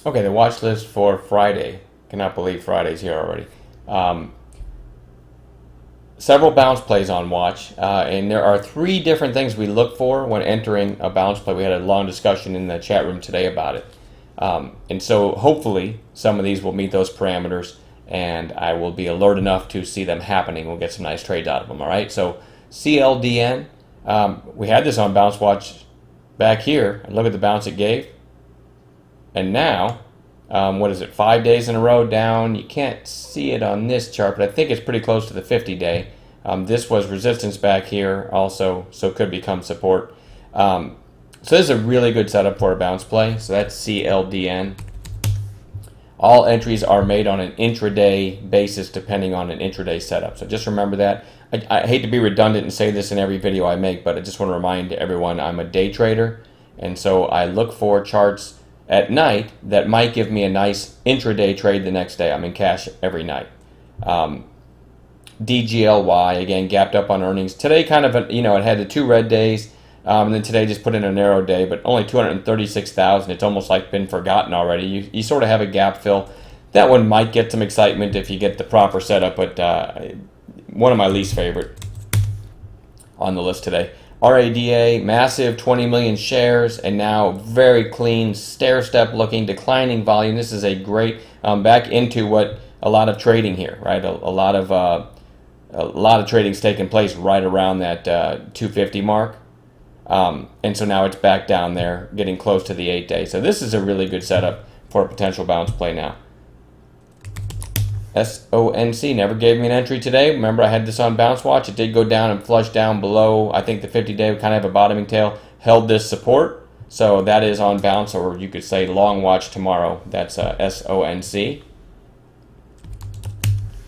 Okay, the watch list for Friday. Cannot believe Friday's here already. Several bounce plays on watch, and there are three different things we look for when entering a bounce play. We had a long discussion in the chat room today about it. And so hopefully some of these will meet those parameters, and I will be alert enough to see them happening. We'll get some nice trades out of them, all right? So CLLDN, we had this on bounce watch back here, and look at the bounce it gave. And now, what is it, 5 days in a row down? You can't see it on this chart, but I think it's pretty close to the 50-day. This was resistance back here also, so it could become support. So this is a really good setup for a bounce play. So that's CLDN. All entries are made on an intraday basis depending on an intraday setup. So just remember that. I hate to be redundant and say this in every video I make, but I just want to remind everyone I'm a day trader. And so I look for charts at night that might give me a nice intraday trade the next day. I'm in cash every night. DGLY, again, gapped up on earnings. Today kind of, it had the 2 red days, and then today just put in a narrow day, but only 236,000. It's almost like been forgotten already. You sort of have a gap fill. That one might get some excitement if you get the proper setup, but one of my least favorite on the list today. RADA, massive 20 million shares, and now very clean, stair-step looking, declining volume. This is a great, back into what a lot of trading here, right? A lot of trading's taking place right around that 250 mark. And so now it's back down there, getting close to the 8-day. So this is a really good setup for a potential bounce play now. SONC never gave me an entry today. Remember, I had this on bounce watch. It did go down and flush down below. I think the 50-day would kind of have a bottoming tail, held this support. So that is on bounce, or you could say long watch tomorrow. That's SONC.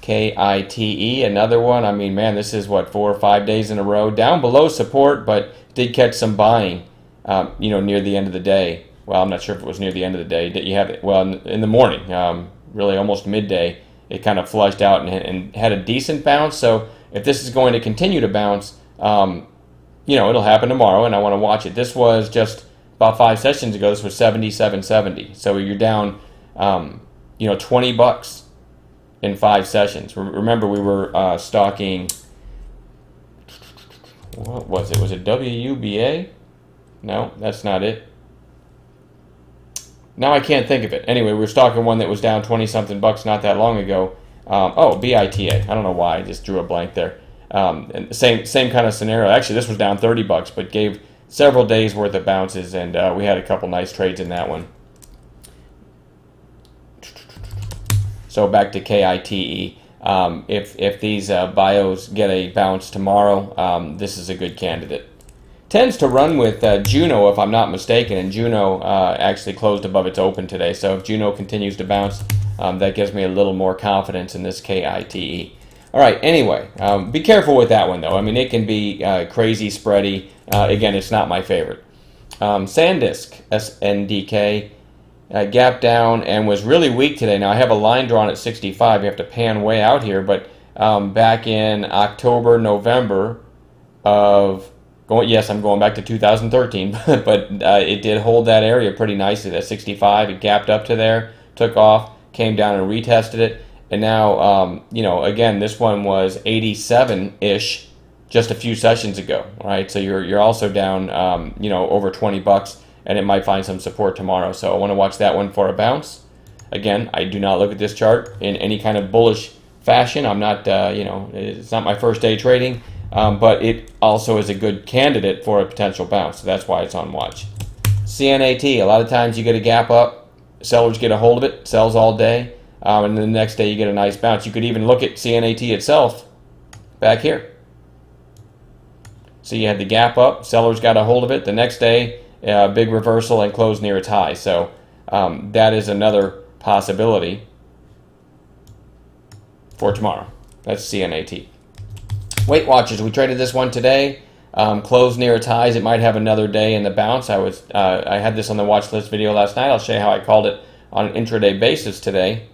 KITE, another one. I mean, man, this is what, 4 or 5 days in a row. Down below support, but did catch some buying, near the end of the day. Well, I'm not sure if it was near the end of the day. Did you have it? Well, in the morning, really almost midday. It kind of flushed out and had a decent bounce. So if this is going to continue to bounce, it'll happen tomorrow, and I want to watch it. This was just about 5 sessions ago. This was 77.70. So you're down, $20 in 5 sessions. Remember, we were stalking. What was it? Was it WUBA? No, that's not it. Now I can't think of it. Anyway, we were stalking one that was down 20-something bucks not that long ago. BITA. I don't know why. I just drew a blank there. And same kind of scenario. Actually, this was down 30 bucks, but gave several days worth of bounces, and we had a couple nice trades in that one. So back to KITE. If these bios get a bounce tomorrow, this is a good candidate. Tends to run with Juno, if I'm not mistaken, and Juno actually closed above its open today. So if Juno continues to bounce, that gives me a little more confidence in this KITE. All right, anyway, be careful with that one, though. I mean, it can be crazy spready. Again, it's not my favorite. SanDisk, SNDK, gap down and was really weak today. Now, I have a line drawn at 65. You have to pan way out here, but back in October, November of... Yes, I'm going back to 2013, but it did hold that area pretty nicely. That 65, it gapped up to there, took off, came down and retested it, and now, again, this one was 87-ish just a few sessions ago, right? So you're also down, over 20 bucks, and it might find some support tomorrow. So I want to watch that one for a bounce. Again, I do not look at this chart in any kind of bullish fashion. I'm not, it's not my first day trading. But it also is a good candidate for a potential bounce, so that's why it's on watch. CNAT, a lot of times you get a gap up, sellers get a hold of it, sells all day, and then the next day you get a nice bounce. You could even look at CNAT itself back here. So you had the gap up, sellers got a hold of it, the next day, big reversal and closed near its high. So that is another possibility for tomorrow. That's CNAT. Weight Watchers, we traded this one today, closed near its highs. It might have another day in the bounce. I had this on the watch list video last night. I'll show you how I called it on an intraday basis today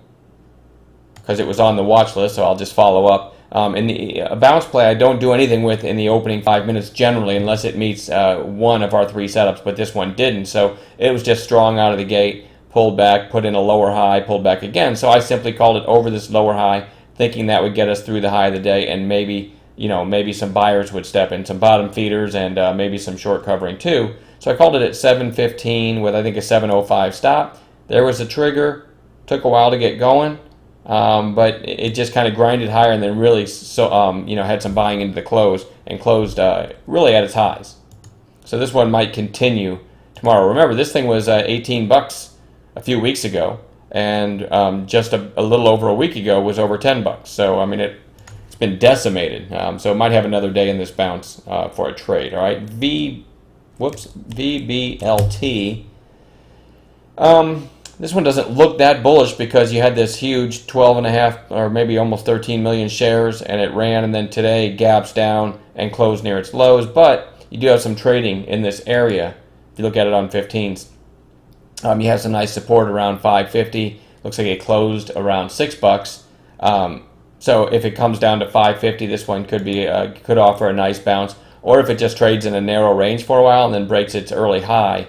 because it was on the watch list, so I'll just follow up. In the bounce play, I don't do anything with in the opening 5 minutes generally unless it meets one of our 3 setups, but this one didn't. So it was just strong out of the gate, pulled back, put in a lower high, pulled back again. So I simply called it over this lower high, thinking that would get us through the high of the day, and maybe, you know, maybe some buyers would step in, some bottom feeders, and maybe some short covering too. So I called it at 7:15 with, I think, a 7:05 stop. There was a trigger. Took a while to get going, but it just kind of grinded higher, and then really, you know, had some buying into the close, and closed really at its highs. So this one might continue tomorrow. Remember, this thing was 18 bucks a few weeks ago, and just a little over a week ago was over 10 bucks. So I mean, it's been decimated. So it might have another day in this bounce for a trade. All right, VBLT. This one doesn't look that bullish because you had this huge 12.5 or maybe almost 13 million shares, and it ran, and then today gaps down and closed near its lows. But you do have some trading in this area. If you look at it on 15s, you have some nice support around 550. Looks like it closed around 6 bucks. So if it comes down to 550, this one could offer a nice bounce. Or if it just trades in a narrow range for a while and then breaks its early high,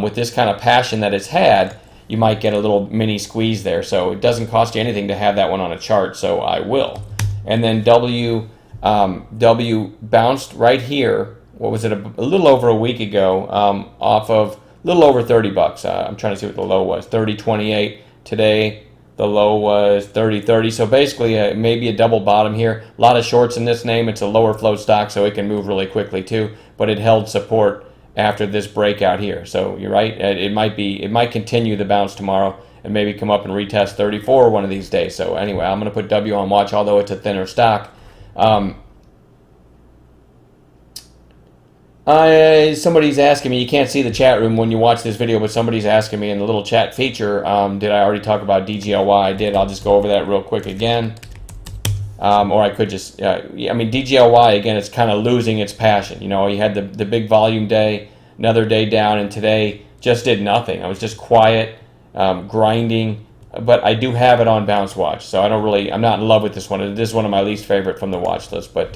with this kind of passion that it's had, you might get a little mini squeeze there. So it doesn't cost you anything to have that one on a chart, so I will. And then W bounced right here. What was it? A little over a week ago, off of a little over 30 bucks. I'm trying to see what the low was. 30.28. Today the low was 30.30. So basically, maybe a double bottom here. A lot of shorts in this name. It's a lower float stock, so it can move really quickly too. But it held support after this breakout here. So you're right. It might continue the bounce tomorrow and maybe come up and retest 34 one of these days. So anyway, I'm going to put W on watch, although it's a thinner stock. Somebody's asking me, you can't see the chat room when you watch this video, but somebody's asking me in the little chat feature, did I already talk about DGLY? I did. I'll just go over that real quick again. Or I could just, I mean, DGLY, again, it's kind of losing its passion. You know, you had the big volume day, another day down, and today just did nothing. I was just quiet, grinding, but I do have it on bounce watch, so I'm not in love with this one. This is one of my least favorite from the watch list, but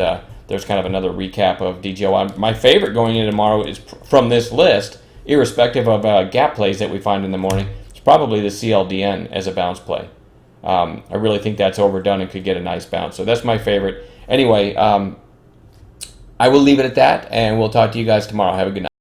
there's kind of another recap of DGLY. My favorite going into tomorrow is from this list, irrespective of gap plays that we find in the morning. It's probably the CLLDN as a bounce play. I really think that's overdone and could get a nice bounce. So that's my favorite. Anyway, I will leave it at that, and we'll talk to you guys tomorrow. Have a good night.